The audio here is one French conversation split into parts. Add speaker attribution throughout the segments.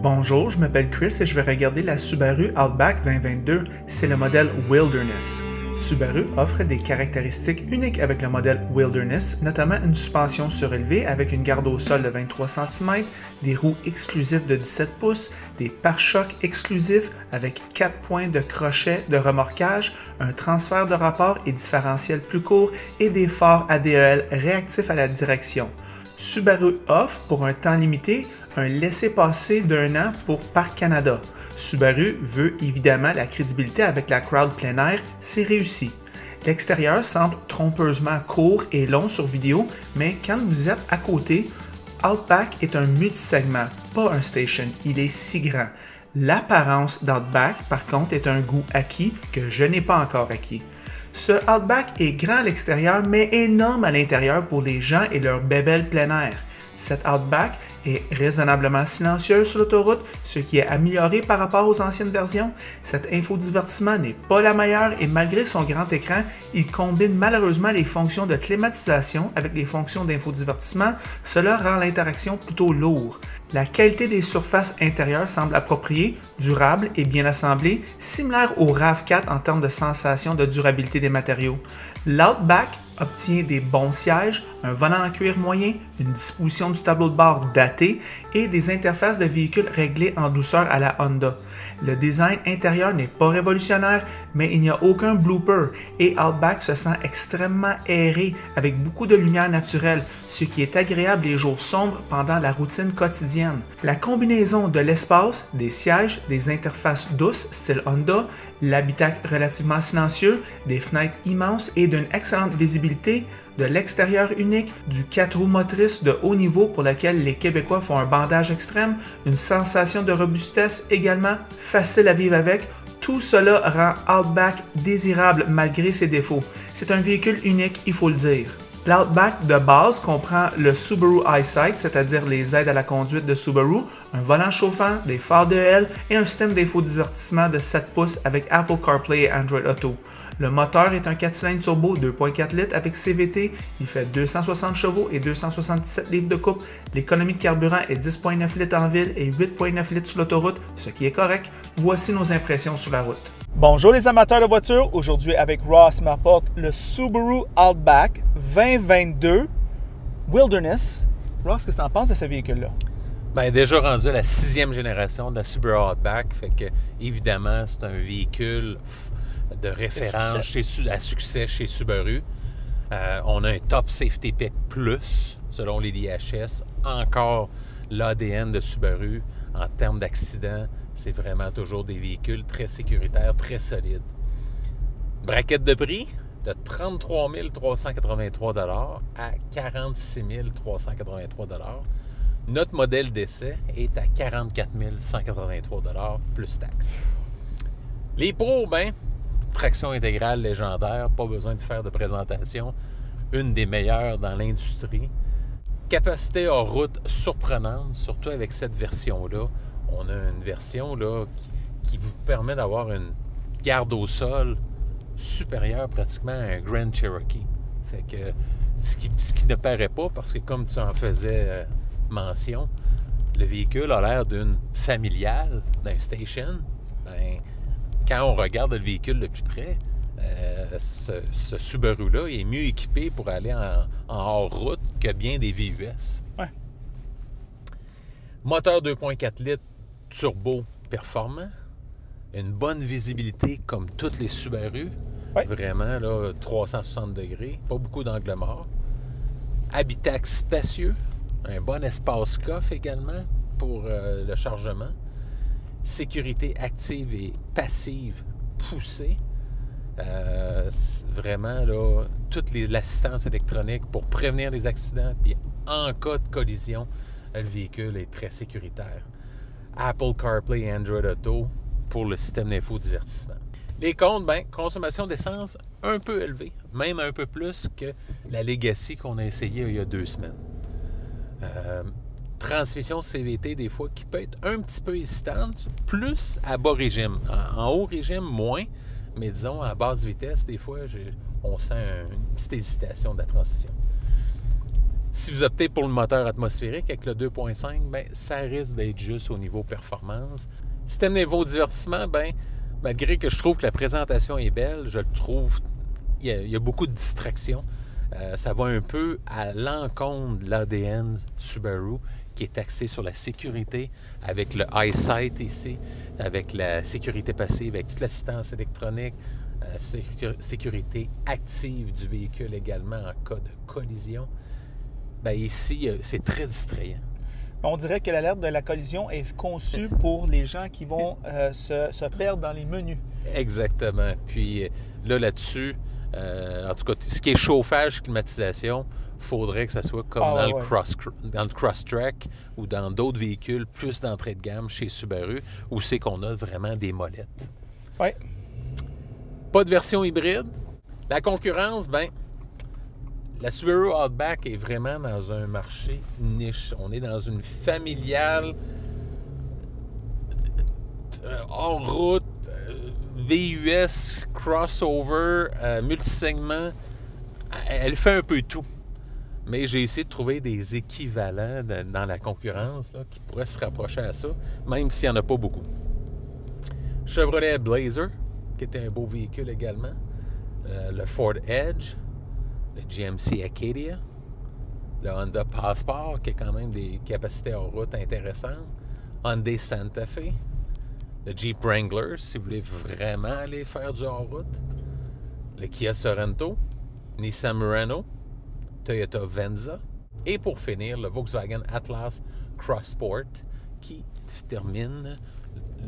Speaker 1: Bonjour, je m'appelle Chris et je vais regarder la Subaru Outback 2022. C'est le modèle Wilderness. Subaru offre des caractéristiques uniques avec le modèle Wilderness, notamment une suspension surélevée avec une garde au sol de 23 cm, des roues exclusives de 17 pouces, des pare-chocs exclusifs avec 4 points de crochet de remorquage, un transfert de rapport et différentiel plus court et des phares ADEL réactifs à la direction. Subaru offre, pour un temps limité, un laissez-passer d'1 an pour Parc Canada. Subaru veut évidemment la crédibilité avec la crowd plein air, c'est réussi. L'extérieur semble trompeusement court et long sur vidéo, mais quand vous êtes à côté, Outback est un multisegment, pas un station, il est si grand. L'apparence d'Outback, par contre, est un goût acquis que je n'ai pas encore acquis. Ce Outback est grand à l'extérieur, mais énorme à l'intérieur pour les gens et leur bébelle plein air. Cette Outback est raisonnablement silencieuse sur l'autoroute, ce qui est amélioré par rapport aux anciennes versions. Cet infodivertissement n'est pas la meilleure et malgré son grand écran, il combine malheureusement les fonctions de climatisation avec les fonctions d'infodivertissement. Cela rend l'interaction plutôt lourde. La qualité des surfaces intérieures semble appropriée, durable et bien assemblée, similaire au RAV4 en termes de sensation de durabilité des matériaux. L'Outback obtient des bons sièges, un volant en cuir moyen, une disposition du tableau de bord daté et des interfaces de véhicules réglées en douceur à la Honda. Le design intérieur n'est pas révolutionnaire, mais il n'y a aucun blooper et Outback se sent extrêmement aéré avec beaucoup de lumière naturelle, ce qui est agréable les jours sombres pendant la routine quotidienne. La combinaison de l'espace, des sièges, des interfaces douces style Honda, l'habitacle relativement silencieux, des fenêtres immenses et d'une excellente visibilité, de l'extérieur unique, du 4 roues motrices de haut niveau pour lequel les Québécois font un bandage extrême, une sensation de robustesse également facile à vivre avec, tout cela rend Outback désirable malgré ses défauts. C'est un véhicule unique, il faut le dire. L'Outback de base comprend le Subaru EyeSight, c'est-à-dire les aides à la conduite de Subaru, un volant chauffant, des phares ADEL et un système d'infodivertissement de 7 pouces avec Apple CarPlay et Android Auto. Le moteur est un 4 cylindres turbo 2.4 litres avec CVT, il fait 260 chevaux et 277 livres de couple. L'économie de carburant est 10.9 litres en ville et 8.9 litres sur l'autoroute, ce qui est correct. Voici nos impressions sur la route. Bonjour les amateurs de voitures, aujourd'hui avec Ross m'apporte le Subaru Outback 2022 Wilderness. Ross, qu'est-ce que tu en penses de ce véhicule-là?
Speaker 2: Bien, déjà rendu à la 6e génération de la Subaru Outback, fait que évidemment c'est un véhicule de référence à succès chez Subaru. On a un Top Safety Pick Plus selon les DHS, encore l'ADN de Subaru en termes d'accidents. C'est vraiment toujours des véhicules très sécuritaires, très solides. Braquette de prix de 33 383 $ à 46 383 $. Notre modèle d'essai est à 44 183 $ plus taxes. Les pros, bien, traction intégrale légendaire, pas besoin de faire de présentation, une des meilleures dans l'industrie. Capacité hors route surprenante, surtout avec cette version-là. On a une version là, qui vous permet d'avoir une garde au sol supérieure pratiquement à un Grand Cherokee. Fait que, ce qui ne paraît pas, parce que comme tu en faisais mention, le véhicule a l'air d'une familiale, d'un station. Ben, quand on regarde le véhicule de plus près, ce Subaru-là est mieux équipé pour aller en hors-route que bien des VUS.
Speaker 1: Ouais.
Speaker 2: Moteur 2.4 litres turbo performant, une bonne visibilité comme toutes les Subaru,
Speaker 1: ouais.
Speaker 2: Vraiment là, 360 degrés, pas beaucoup d'angle mort. Habitacle spacieux, un bon espace coffre également pour le chargement. Sécurité active et passive poussée. Vraiment, là, toute l'assistance électronique pour prévenir les accidents. Puis en cas de collision, le véhicule est très sécuritaire. Apple CarPlay et Android Auto pour le système d'infodivertissement. Les comptes, bien, consommation d'essence un peu élevée, même un peu plus que la Legacy qu'on a essayé il y a 2 semaines. Transmission CVT, des fois, qui peut être un petit peu hésitante, plus à bas régime. En haut régime, moins, mais disons, à basse vitesse, des fois, on sent une petite hésitation de la transmission. Si vous optez pour le moteur atmosphérique avec le 2.5, ben, ça risque d'être juste au niveau performance. Système niveau divertissement, ben, malgré que je trouve que la présentation est belle, je le trouve, il y a beaucoup de distractions. Ça va un peu à l'encontre de l'ADN Subaru qui est axé sur la sécurité avec le EyeSight ici, avec la sécurité passive, avec toute l'assistance électronique, sécurité active du véhicule également en cas de collision. Bien, ici, c'est très distrayant.
Speaker 1: On dirait que l'alerte de la collision est conçue pour les gens qui vont se perdre dans les menus. Exactement.
Speaker 2: Puis là-dessus, en tout cas, ce qui est chauffage, climatisation, il faudrait que ça soit comme dans le Crosstrek ou dans d'autres véhicules plus d'entrée de gamme chez Subaru, où c'est qu'on a vraiment des molettes.
Speaker 1: Oui.
Speaker 2: Pas de version hybride. La concurrence, ben, la Subaru Outback est vraiment dans un marché niche. On est dans une familiale hors route, VUS, crossover, multisegment. Elle fait un peu tout. Mais j'ai essayé de trouver des équivalents dans la concurrence là, qui pourraient se rapprocher à ça, même s'il n'y en a pas beaucoup. Chevrolet Blazer, qui était un beau véhicule également. Le Ford Edge. Le GMC Acadia, le Honda Passport, qui a quand même des capacités hors route intéressantes, Hyundai Santa Fe, le Jeep Wrangler, si vous voulez vraiment aller faire du hors route, le Kia Sorento, Nissan Murano, Toyota Venza, et pour finir, le Volkswagen Atlas Cross Sport, qui termine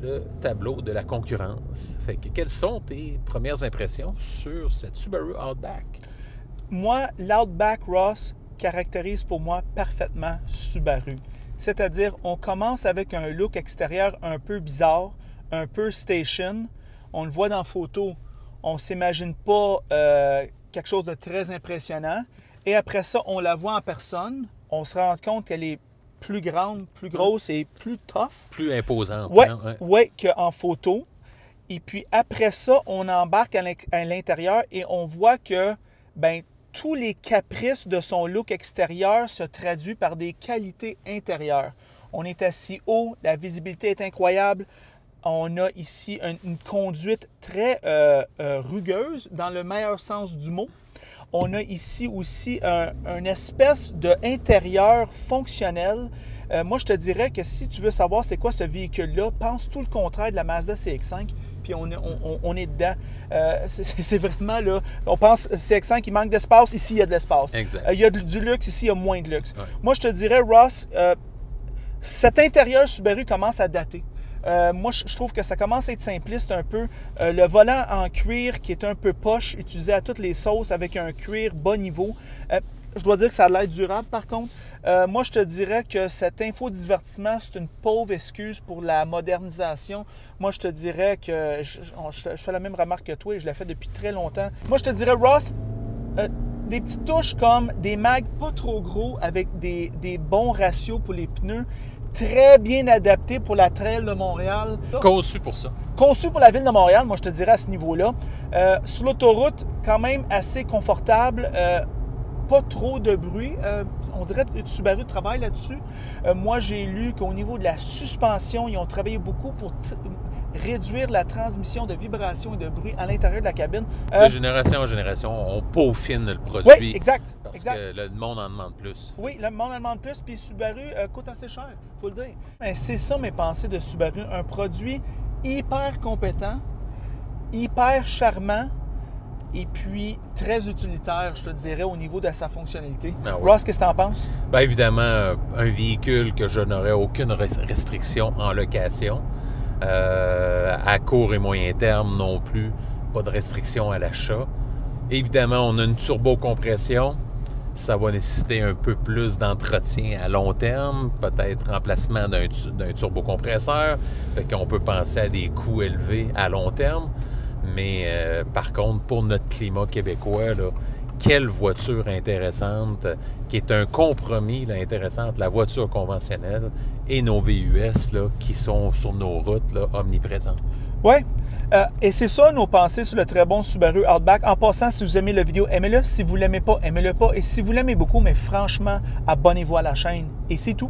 Speaker 2: le tableau de la concurrence. Fait que, quelles sont tes premières impressions sur cette Subaru Outback?
Speaker 1: Moi, l'Outback Ross caractérise pour moi parfaitement Subaru. C'est-à-dire, on commence avec un look extérieur un peu bizarre, un peu station. On le voit dans la photo, on ne s'imagine pas quelque chose de très impressionnant. Et après ça, on la voit en personne, on se rend compte qu'elle est plus grande, plus grosse et plus tough.
Speaker 2: Plus imposante.
Speaker 1: Oui, qu'en photo. Et puis après ça, on embarque à l'intérieur et on voit que ben, tous les caprices de son look extérieur se traduisent par des qualités intérieures. On est assis haut, la visibilité est incroyable. On a ici une conduite très rugueuse, dans le meilleur sens du mot. On a ici aussi une espèce d'intérieur fonctionnel. Moi, je te dirais que si tu veux savoir c'est quoi ce véhicule-là, pense tout le contraire de la Mazda CX-5. Puis on est dedans. C'est vraiment là. On pense CX-5, il manque d'espace. Ici, il y a de l'espace. Il y a du luxe. Ici, il y a moins de luxe. Ouais. Moi, je te dirais, Ross, cet intérieur Subaru commence à dater. Moi, je trouve que ça commence à être simpliste un peu. Le volant en cuir qui est un peu poche, utilisé à toutes les sauces avec un cuir bas niveau. Je dois dire que ça a l'air durable, par contre. Moi, je te dirais que cet infodivertissement, c'est une pauvre excuse pour la modernisation. Moi, je te dirais que je fais la même remarque que toi et je l'ai fait depuis très longtemps. Moi, je te dirais, Ross, des petites touches comme des mags pas trop gros avec des bons ratios pour les pneus, très bien adaptés pour la trail de Montréal.
Speaker 2: Conçu pour ça.
Speaker 1: Conçu pour la ville de Montréal, moi, je te dirais à ce niveau-là. Sur l'autoroute, quand même assez confortable. Pas trop de bruit. On dirait que Subaru travaille là-dessus. Moi, j'ai lu qu'au niveau de la suspension, ils ont travaillé beaucoup pour réduire la transmission de vibrations et de bruit à l'intérieur de la cabine.
Speaker 2: De génération en génération, on peaufine le produit.
Speaker 1: Oui, exact.
Speaker 2: Parce que le monde en demande plus.
Speaker 1: Oui, le monde en demande plus, puis Subaru coûte assez cher, il faut le dire. Mais c'est ça mes pensées de Subaru. Un produit hyper compétent, hyper charmant, et puis très utilitaire, je te dirais, au niveau de sa fonctionnalité. Ah oui. Ross, qu'est-ce que tu en penses?
Speaker 2: Bien évidemment, un véhicule que je n'aurais aucune restriction en location. À court et moyen terme non plus, pas de restriction à l'achat. Évidemment, on a une turbocompression. Ça va nécessiter un peu plus d'entretien à long terme, peut-être remplacement d'un turbocompresseur. Fait qu'on peut penser à des coûts élevés à long terme. Mais par contre, pour notre climat québécois, là, quelle voiture intéressante, qui est un compromis là, intéressant entre la voiture conventionnelle et nos VUS là, qui sont sur nos routes là, omniprésentes.
Speaker 1: Oui. Et c'est ça nos pensées sur le très bon Subaru Outback. En passant, si vous aimez la vidéo, aimez-le. Si vous ne l'aimez pas, aimez-le pas. Et si vous l'aimez beaucoup, mais franchement, abonnez-vous à la chaîne. Et c'est tout.